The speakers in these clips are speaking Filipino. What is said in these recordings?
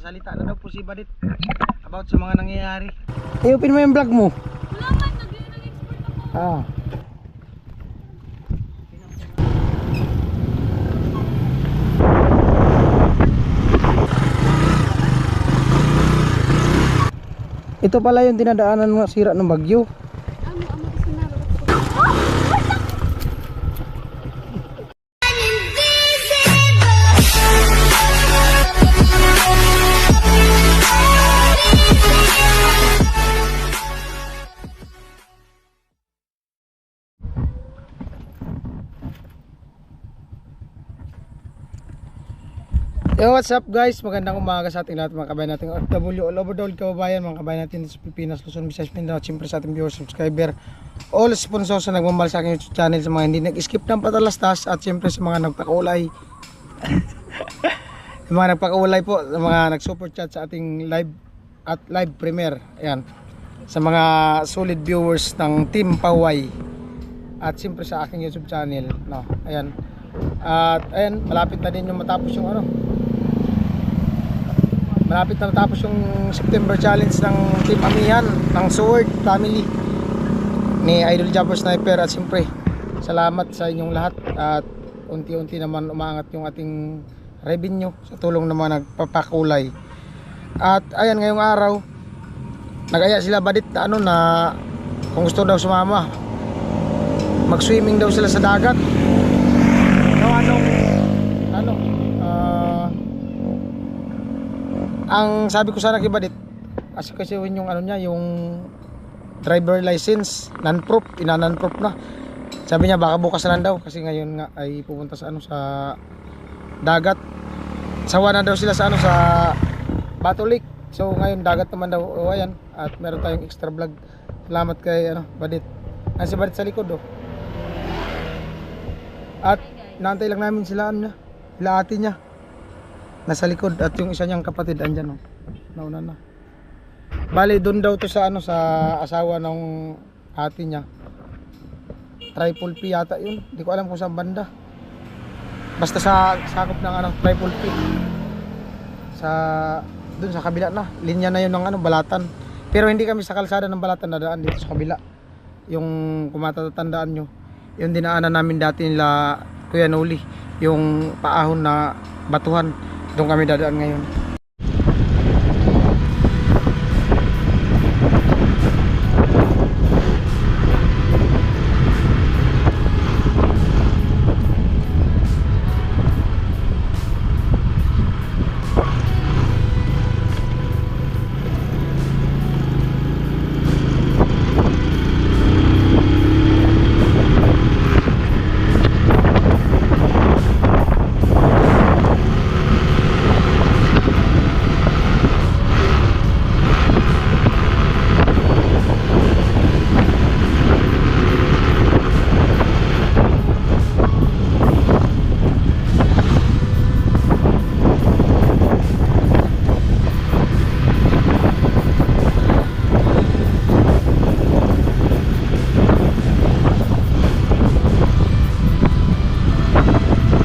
magsasalita na daw po si Badit about sa mga nangyayari. I-open mo yung vlog mo. Wala man, nag-export ako. Ah. Ito pala yung dinadaanan ng sira ng bagyo. Yo, what's up guys? Magandang umaga sa ating lahat mga kabayan natin OFW all over the world kababayan, mga kabayan natin sa Pilipinas, Luzon, Visayas, Mindanao, siyempre sa ating viewers, subscriber, all sponsors na nagmamahal sa aking YouTube channel, sa mga hindi nag-skip ng patalastas, at siyempre sa mga nagpakulay sa mga nagpakulay po, sa mga nag-super chat sa ating live at live premiere. Ayan, sa mga solid viewers ng Team Paway, at siyempre sa aking YouTube channel, no? Ayan. At ayan, malapit na din yung matapos yung malapit na natapos yung September challenge ng Team Amihan ng Sword Family ni Idol Jumper Sniper. At siyempre salamat sa inyong lahat, at unti-unti naman umaangat yung ating revenue sa tulong ng mga nagpapakulay. At ayan, ngayong araw nag-aya sila Badit na na kung gusto daw sumama, mag-swimming daw sila sa dagat. Ang sabi ko sana kay Badit, kasi yung niya, yung driver license non-proof, non-proof na. Sabi niya baka bukas na lang daw, kasi ngayon nga ay pupunta sa sa dagat. Sawa na daw sila sa sa Bato Lake. So ngayon dagat naman daw. O ayan, at meron tayong extra vlog. Salamat kay Badit. Si Badit sa likod At naantay lang namin sila sila ate niya nasa likod, at yung isa niyang kapatid andyan nauna na. Bali doon daw to sa sa asawa ng ate niya. Triple P yata yun, hindi ko alam kung saan banda, basta sa sakop ng Triple P, sa doon sa kabila na linya na yun ng Balatan. Pero hindi kami sa kalsada ng Balatan, nadaan dito sa kabila. Yung kung matatandaan nyo, yung dinaanan namin dati nila Kuya Noli, yung paahon na batuhan, doon kami dadaan ngayon.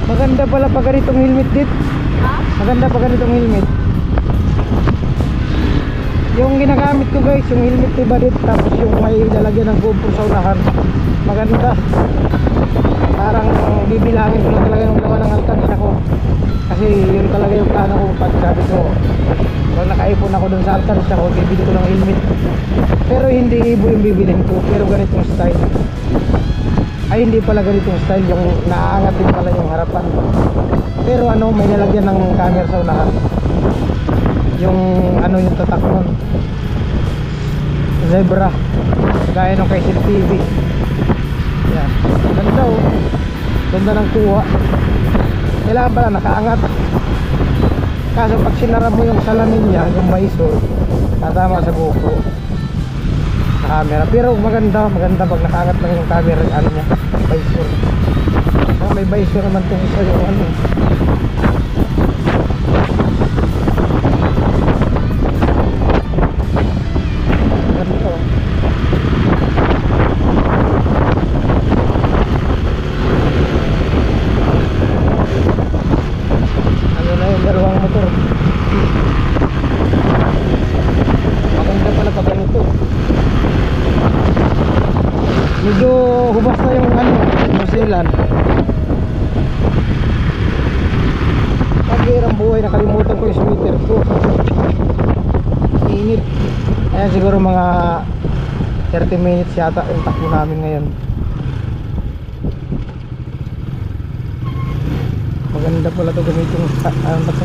Maganda pala pa ganitong helmet dit. Maganda pa ganitong helmet. Yung ginagamit ko guys, yung helmet ni Badit, tapos yung may lalagyan ng GoPro sa unahan. Maganda. Parang bibilangin ko lang talaga yung laman ng alkansya ko. Kasi yun talaga yung plano ko pag sabi ko, pag nakaipon ako dun sa alkansya ko, bibili ko ng helmet. Pero hindi ibo yung bibilin ko, pero ganitong style. Ay hindi pala ganitong style, yung naaangat din pala yung harapan. Pero may nalagyan ng camera sa unahan. Yung yung tatak nun, zebra, gaya nung kay TV. Yan, ganda ganda ng kuha. Kailangan pala nakaangat, kaso pag sinara mo yung salamin niya, yung visor, tatama sa GoPro sa camera. Pero maganda pag nakaangat lang yung camera, niya, visor. May visor naman itong isa yung dalawang motor. 30 minutes yata yung takbo namin ngayon. Maganda pala to gamitin ang bato.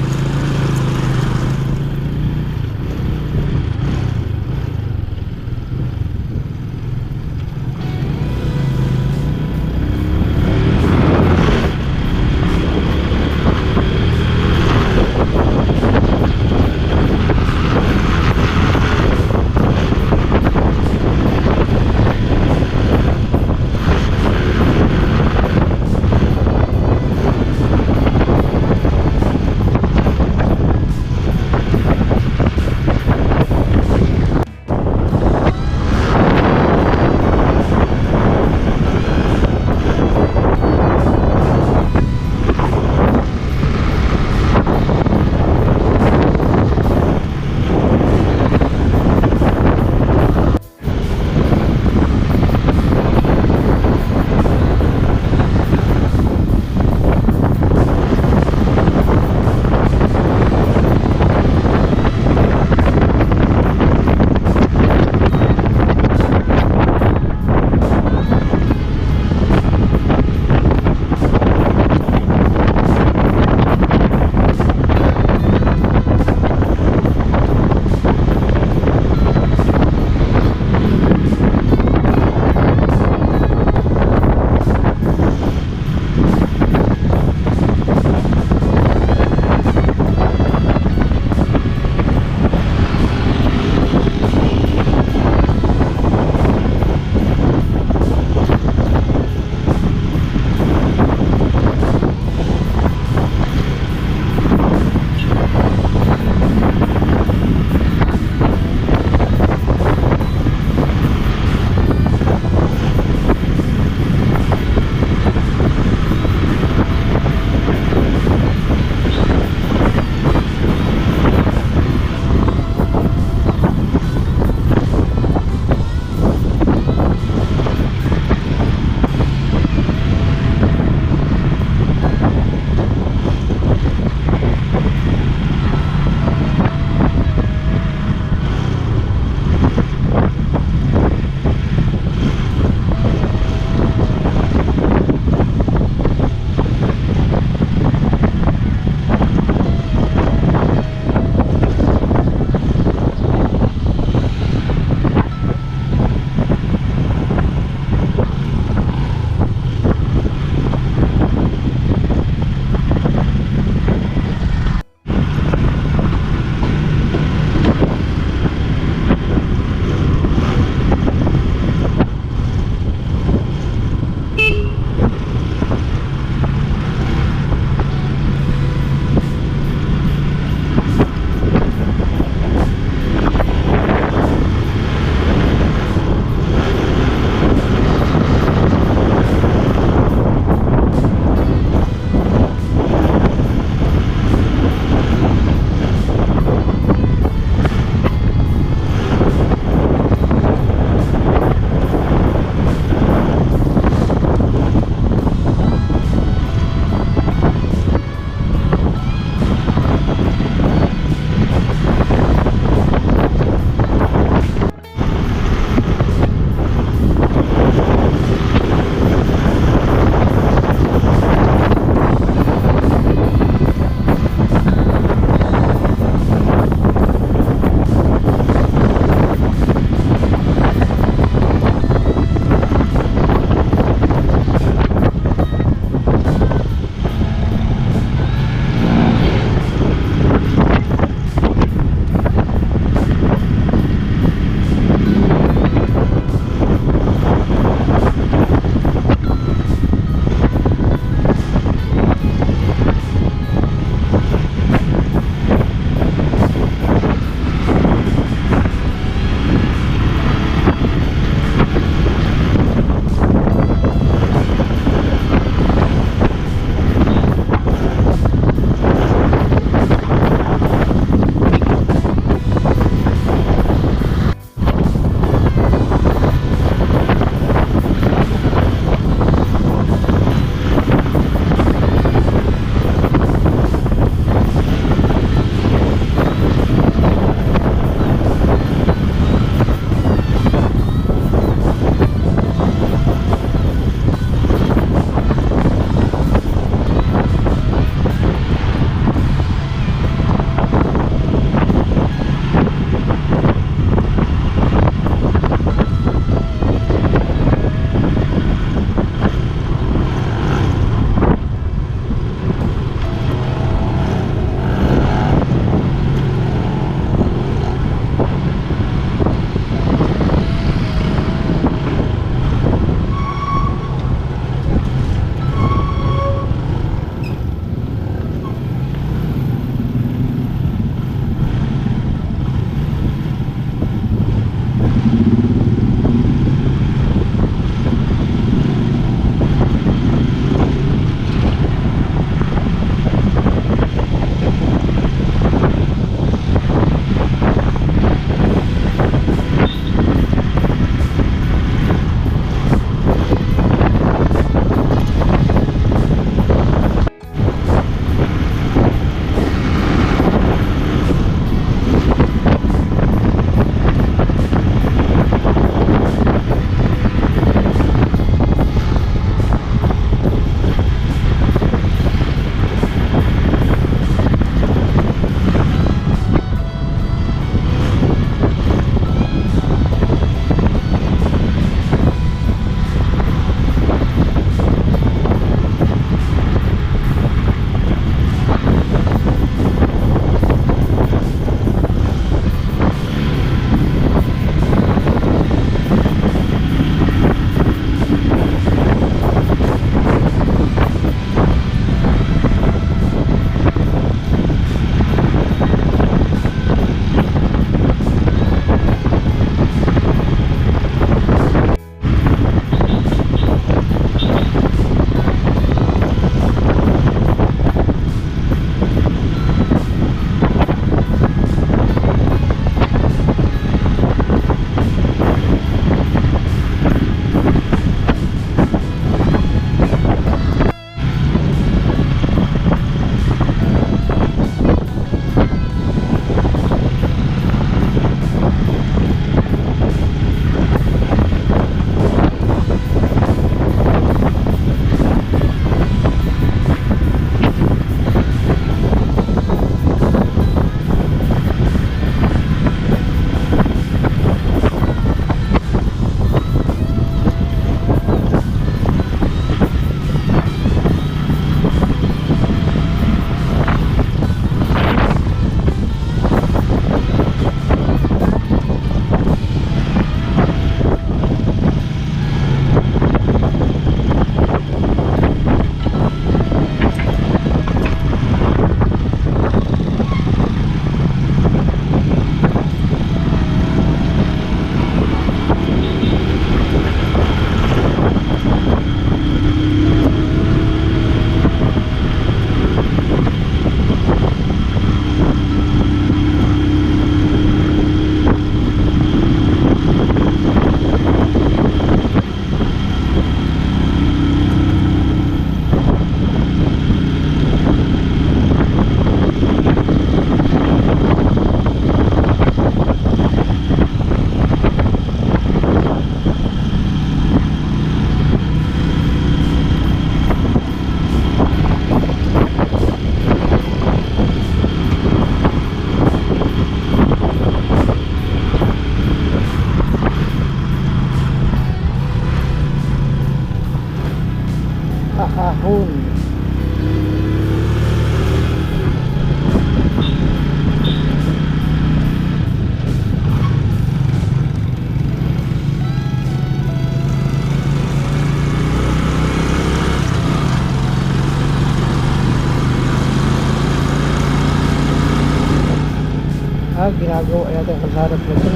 Ginagawa yata yung kalsada dito.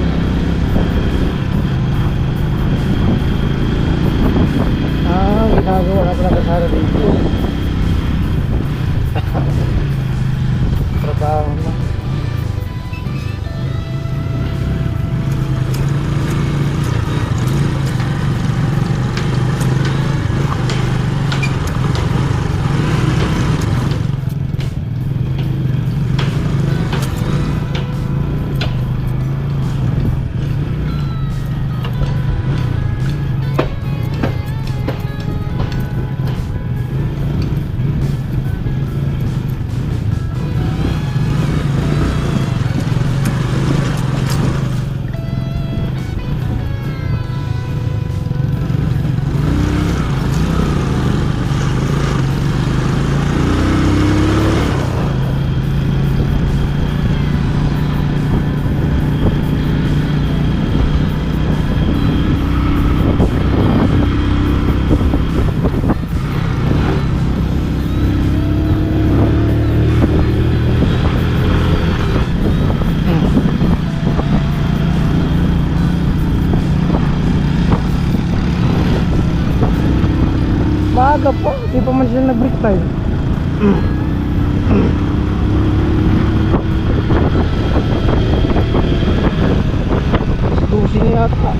Ginagawa na pala kalsada dito. Trabaho na. Maaga pa, di pa man sila nag-break time. Susi niya yata.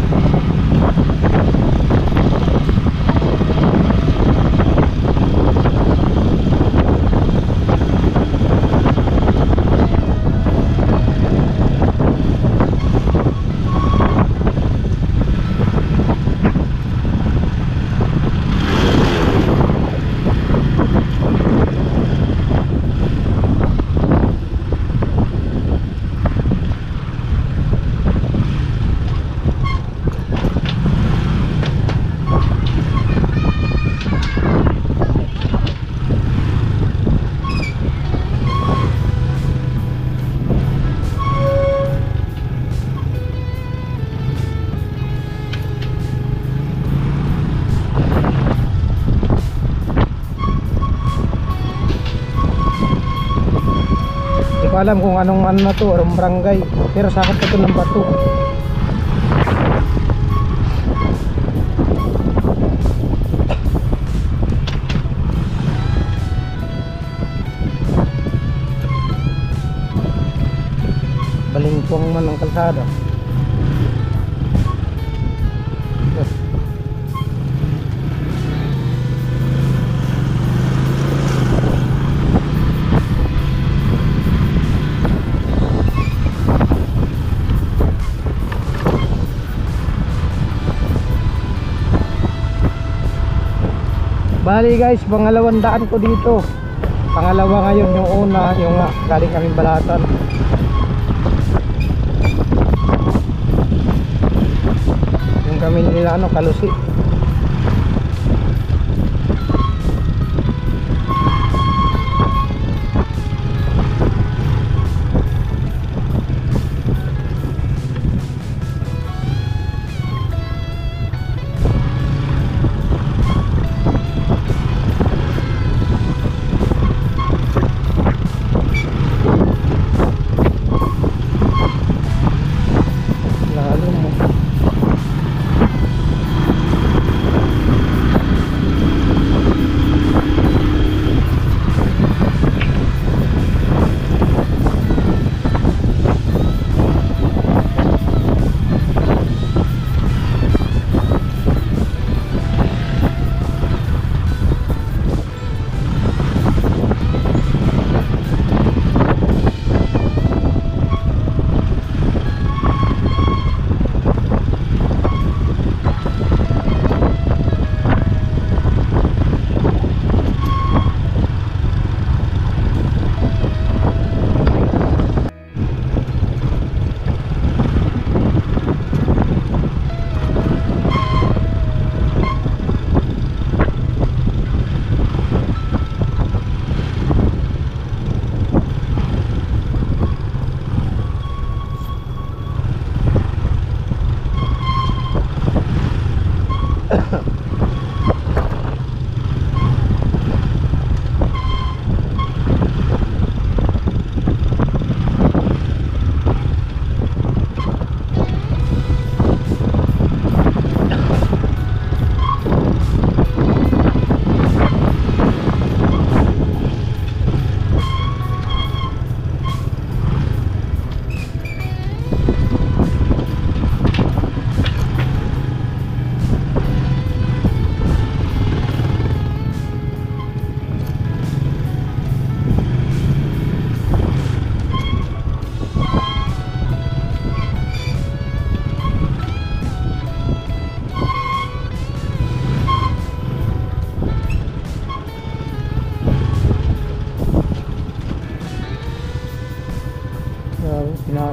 Hindi ko alam kung anong ano na to, anong barangay. Pero sakop na to ng Bato. Balingtuang man ang kalsada. Bali guys, pangalawang daan ko dito. Pangalawa ngayon, yung una, yung galing kaming Balatan. Yung kami nila Kalusi.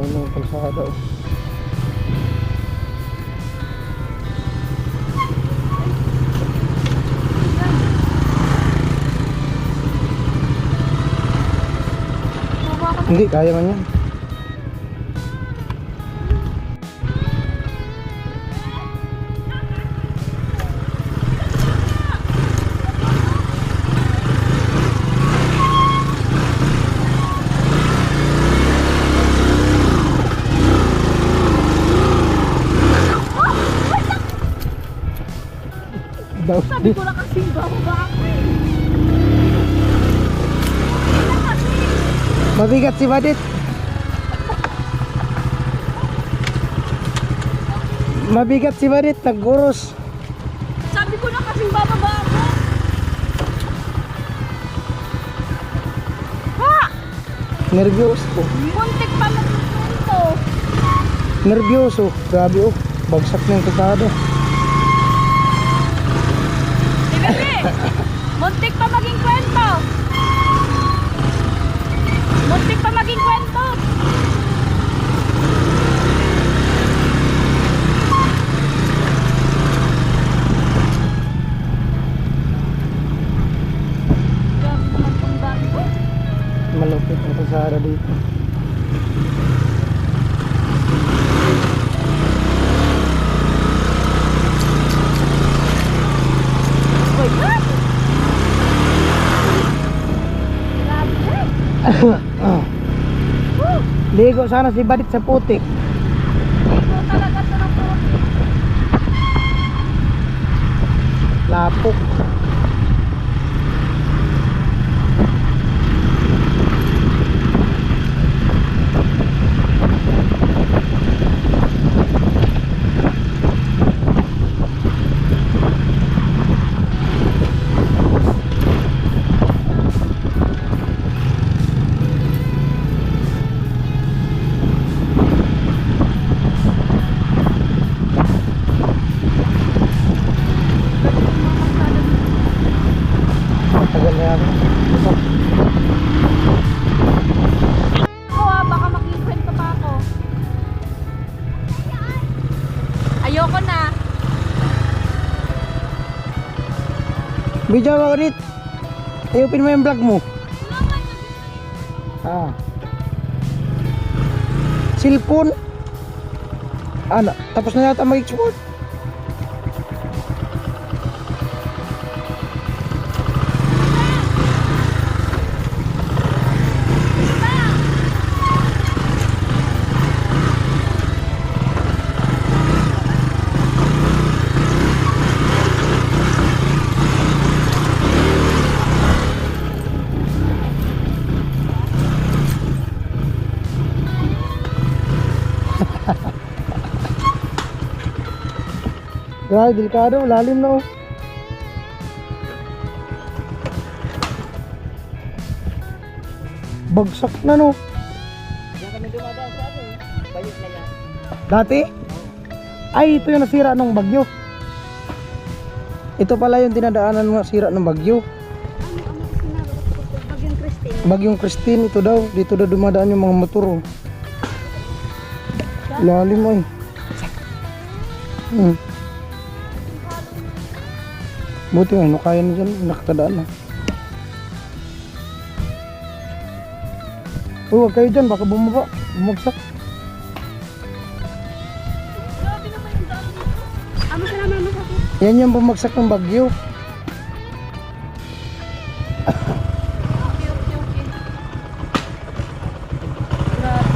Layo na yung kalsada. Oh. Hindi, kaya man yan. Sabi ko na kasing bababa ako eh. Mabigat si Badit. Mabigat si Badit, nagurus. Sabi ko na kasing bababa ako. Ha! Nervyoso. Muntik pa magkwento. Nervyoso. Grabe oh. Bagsak na yung kalsada. Bebe! Muntik pa maging kwento. Muntik pa maging kwento. Grabe naman pong dami ko. Malupit ang kalsada dito. Uy, ha? Grabe. Ligo sana si Badit sa putik. Ito talaga ito ng puti. Lapok. Tagal na yan. Ako baka makikwento pa ako. Ayoko na. Video ka ulit. I-open mo yung vlog mo. Ah. Cellphone. Ano? Tapos na yata mag-export. Grabe, delikado, lalim na oh. Bagsak na no. Diyan kami dumadaan sa ano, balik na yan. Dati? Ay, ito yung nasira ng bagyo. Ito pala yung dinadaanan ng nasira ng bagyo. Bagyong Christine. Bagyong Christine, ito daw. Dito daw dumadaan yung mga motor oh. Lalim ay. Buti nga, kaya na dyan, nakakadaan na. Huwag kayo dyan, baka bumaba, bumagsak. Grabe naman yung dami dito. Amo sila mama sa akin. Yan yung bumagsak ng bagyo. Okay. Grabe.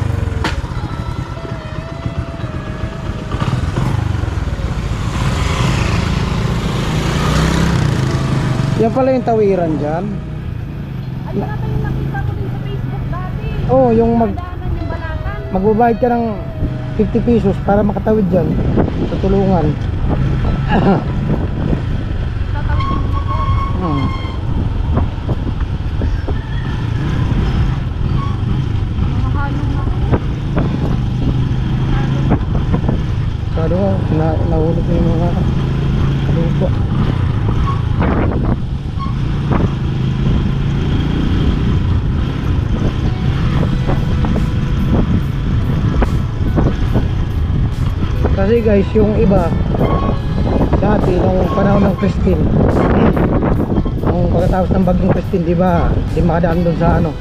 Yan pala yung tawiran dyan. Ayun na yung nakita ko din sa Facebook dati. Oo, yung Daanan yung balatan. magbabayad ka ng 50 pesos para makatawid dyan sa tulungan. Tatawid yung motor. Makahalong na ako. Sabi ko, nahulog na yung mga lupa. Kasi guys, yung iba dati nung panahon ng Christine, nung pagkatapos ng bagyong Christine, di ba, di makadaan dun sa ano,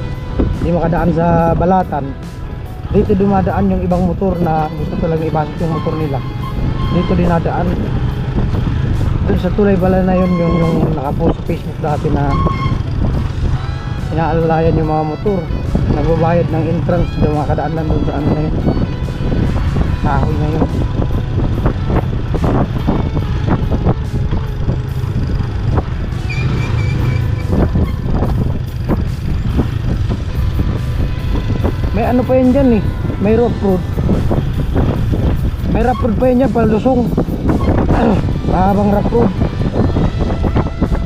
di makadaan sa Balatan. Dito dumadaan yung ibang motor na gusto talaga ipasok yung motor nila. Dito dinadaan. Dun sa tulay bala na yun, yung nakapost sa Facebook dati na inaalalayan yung mga motor, nagbabayad ng entrance doon, makadaan lang doon sa ano na yun, kahoy na yun. May ano pa yun dyan eh, may rough road. May rough road pa yun dyan, palusong. Mahabang rough road.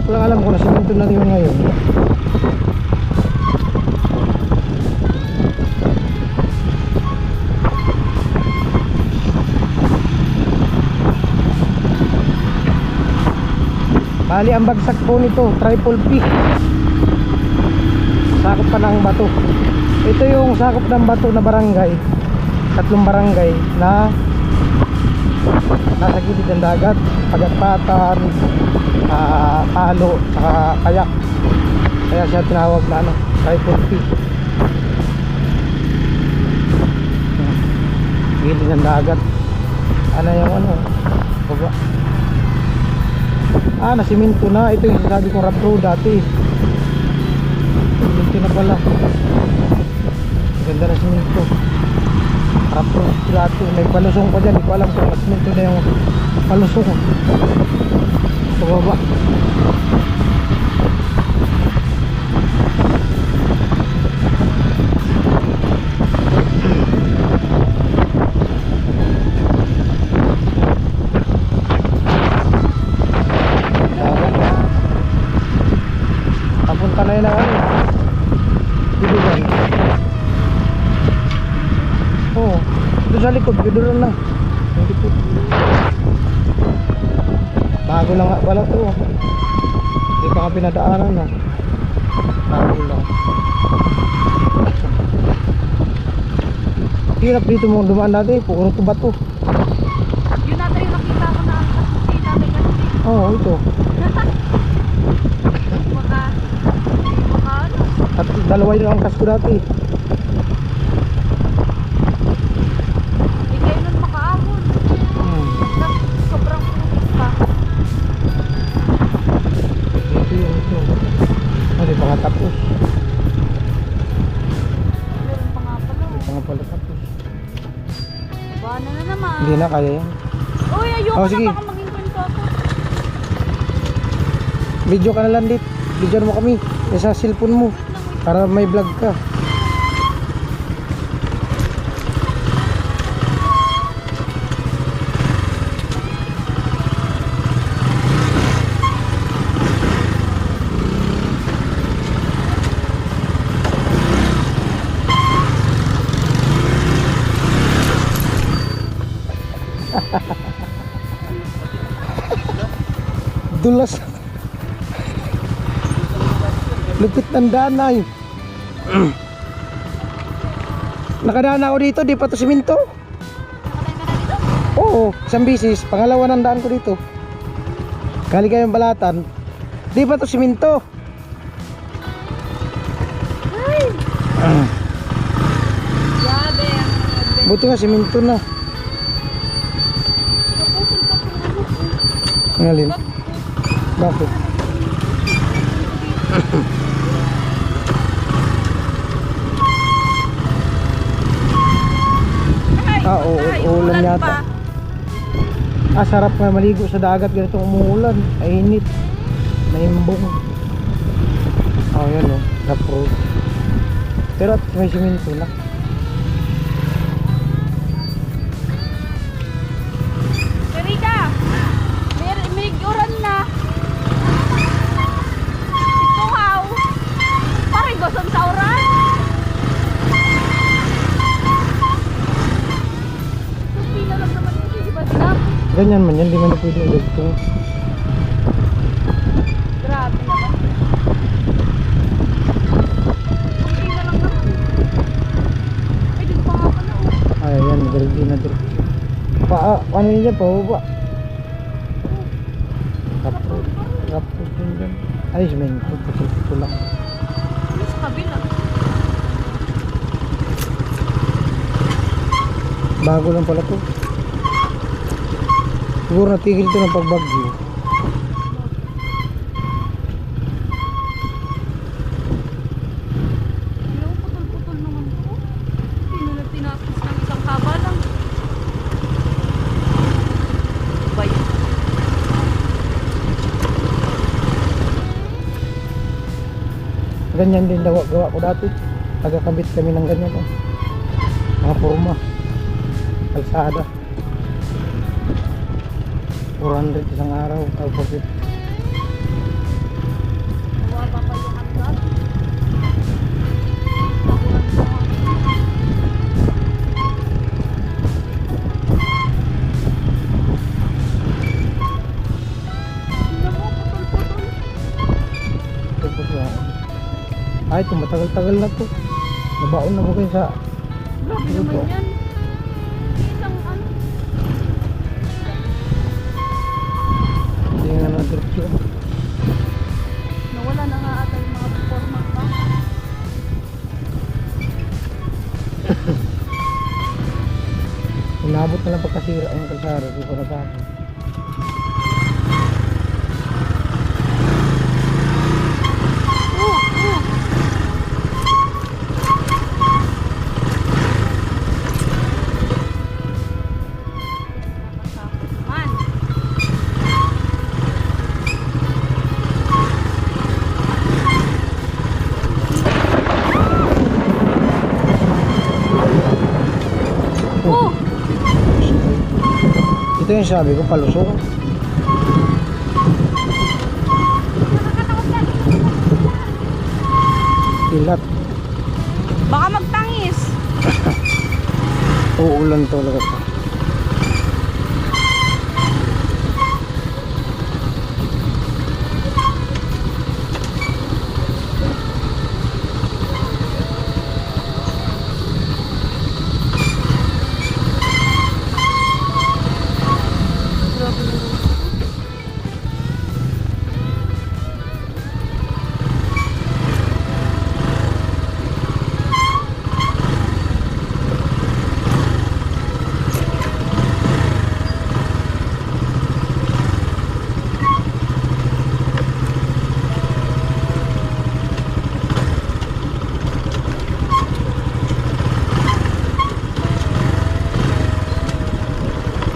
Walang alam ko na simento na yun ngayon. Bali ang bagsak po nito, triple P. Sakop pa ng bato. Ito yung sakop ng bato na barangay, 3 barangay na nasa gilid ng dagat, Pagakpatan, Palo, saka Kayak. Kaya siya tinawag na ano, triple P. Gilid ng dagat. Ano yung ano, baba. Nasiminto na. Ito yung sasabi kong rough road dati. Siminto na pala. Ganda na siminto. Rough road dati. May palusong pa dyan. Hindi ko alam kung siminto na yung palusong. Sa baba. Papunta na yun na ano, Biduran. Oo, doon sa likod, Biduran na. Hindi po. Bago lang nga pala to. Hindi pa nga pinadaanan na. Bago lang. Hirap dito mo dumaan dati, puro to bato. Yun natin yung nakita ko na kasi natin kasi. Oo, ito. Baka ano. At dalawa yun ang kasko dati. Hindi kayo nun makaamon. Sobrang putik pa. Ito yun, ito. Hindi pa nga tapos. Meron pa nga pala. Hindi pa nga pala tapos. Bana na naman. Hindi na, kaya yan. Uy, ayoko Oh, na sige. baka maging kwento ako. Video ka na lang dit. Video mo kami. Sa cellphone mo. Para may vlog ka. Dulas. Lupit ng danay. Nakadaan ako dito, di pa to siminto. Nakatay ka na dito? Oo, isang bisis, pangalawa ng daan ko dito. Galing kayong Balatan, di pa to siminto. Ay! Grabe ang adventure. Buti nga siminto na. Kaputol pa kung ano. Ngalin, bakit? Oo, ulan yata. Sarap nga maligo sa dagat ganitong umuulan. Ay init. Naimbong. Yan o, rough road. Pero at may siminto na. Erika! May uran na. Ituhaw. Pare gosong sa uran. Supi na lang naman yun. Di ba sila? Ganyan man yan, di man na pwede ulit. Grabe naman. Supi na lang naman. Ay, dito pa nga pala. Ay, yan, magaling din na dito. Ano yun dyan, pababa. Kapro yun dyan. Ay, may ito lang. Ano sa kabila? Bago lang pala to. Siguro natigil ito ng pagbagyo. Ayaw, putol-putol naman po. Hindi na tinapos ng isang haba lang. Ba yun? Ganyan din gawa ko dati. Tagakabit kami ng ganyan. Oh. Mga forma. Kalsada. 400 isang araw. Opposite. Nawaba pa yung hanggang. Tingnan mo, putol-putol. Tapos ay, ito matagal-tagal na to. Nabaon na ko kayo sa Grabe naman yan. Isang ano. hindi nga na diretso. Nawala na nga ata yung mga format pa. Inabot na lang pagkasira ang kalsada. Di ko natapos. Man. Oh! Ito yung sabi ko, palusong. Ilat. Baka magtangis. Uulan talaga to. Grabe naman.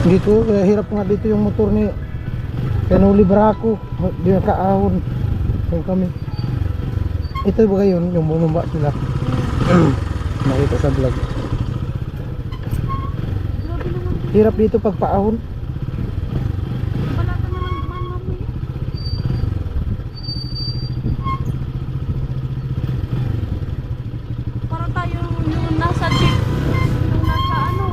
Dito, kaya hirap nga dito yung motor ni Kanuli Braco. Di na kaahon. Yung kami. Ito ba yun? Yung bumaba sila. Nakita sa vlog. Grabe naman. Hirap dito pag paahon. Balatan na lang dumaan mamaya. Para tayo yung nasa jeep. Yung nasa ano.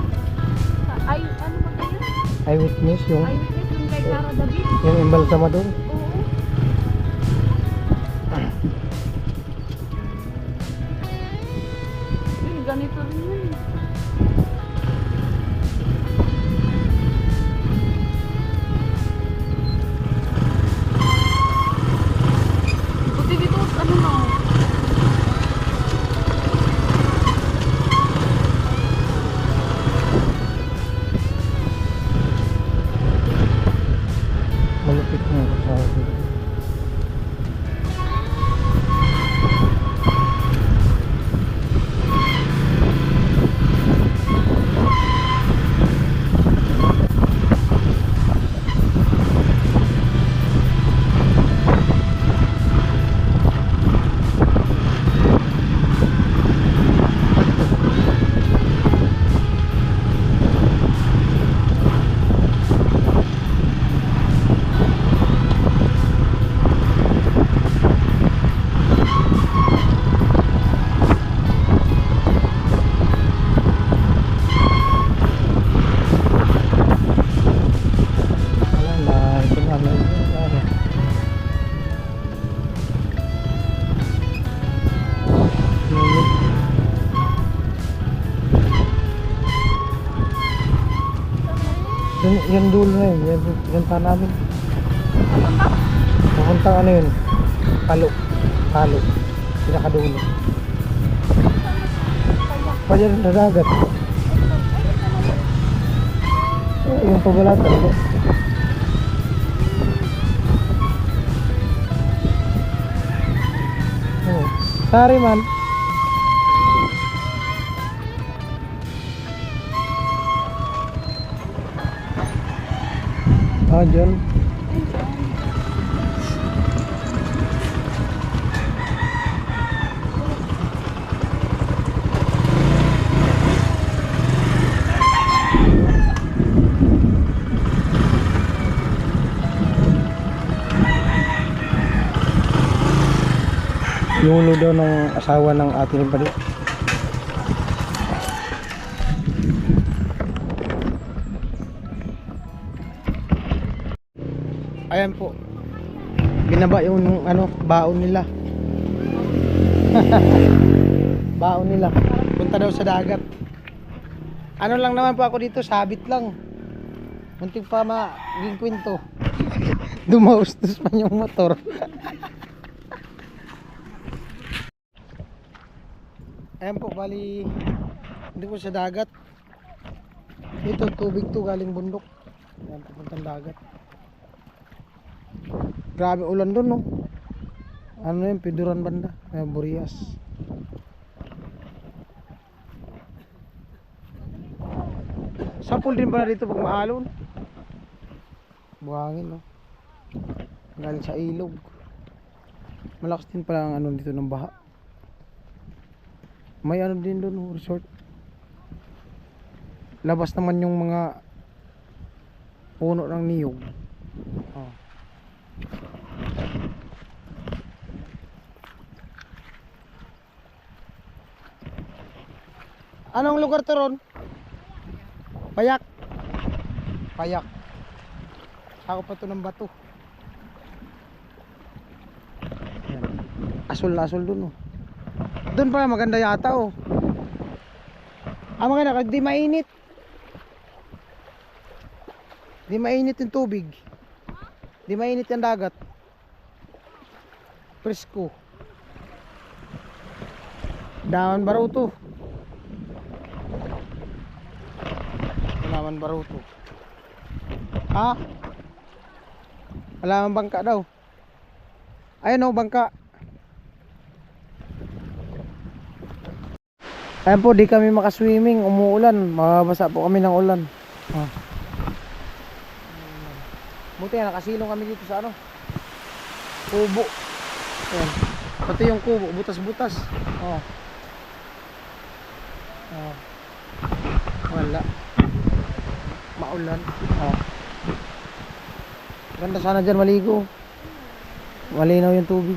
Ay, ano ba kayo? Eyewitness yung Eyewitness yung kay Cara David. yung embalsamador. Oo. Yun, ganito rin yun. Buti dito, ano na. Malupit na ako sa Yung dulo na yun, yan pinunta namin. Papunta? Papuntang ano yun? Palo. Palo. Pinakadulo. Pa dyan sa dagat. Yung pabalata. Oh. Sorry man. Oh, John. Yung ulo daw ng asawa ng ating pali. Ayan po. Binaba yung ano, baon nila. Baon nila. Punta daw sa dagat. Ano lang naman po ako dito, sabit lang. Muntik pa maging kwento. Dumaustos pa yung motor. Ayan po, bali hindi po sa dagat. Ito tubig to galing bundok. Ayan, papuntang dagat. Grabe ulan doon, no? Ano yun, Piduran banda. Ayan, Burias. Sapul din pala dito pag maalon. Buhangin, no? Galing sa ilog. Malakas din pala ang ano dito ng baha. May ano din doon, resort. Labas naman yung mga puno ng niyog. Oh. Anong lugar to ron? Payak. Payak. Ako pa to ng bato. Ayan. Asol na asol dun, oh. Doon pa maganda yata, oh. Maganda kasi di mainit. Di mainit yung tubig. Di mainit yung dagat. Presko. Daman Baruto. Daman Baruto. Ha? Wala mang bangka daw. Ayun, oh, bangka. Ayan po, di kami makaswimming, umuulan, mababasa po kami ng ulan. Oh. Buti nga, nakasilong kami dito sa ano, kubo. Ayan. Pati yung kubo, butas-butas. Oh. Oh. Wala. Maulan. Oh. Ganda sana dyan maligo. Malinaw yung tubig.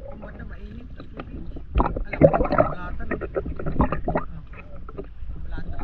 Kumanda mainit ang tubig. Alam mo, balatan. Balatan.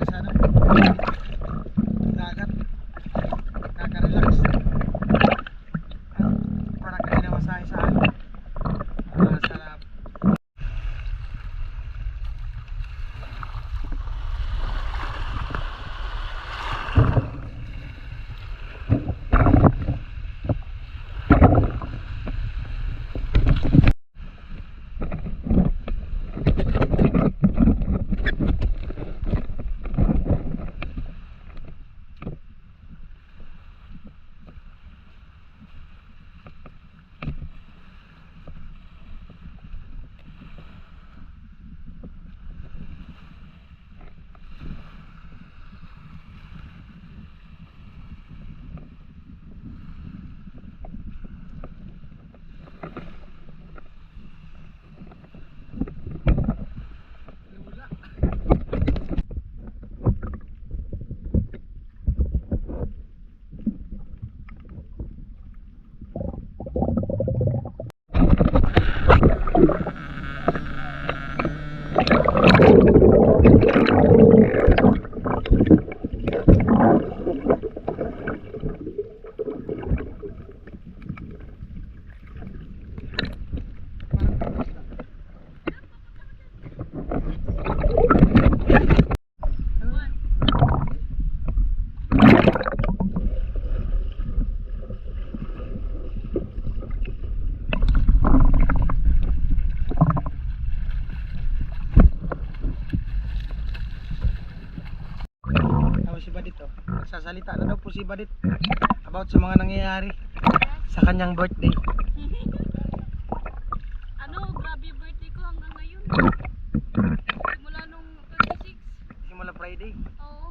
Sana dagat nakaka-relax parang kanina masahe sa ano sarap. Si Badit nagsasalita na daw po si Badit about sa mga nangyayari sa kanyang birthday. Ano, grabe birthday ko hanggang ngayon. Simula nung 26. Simula Friday. Oo.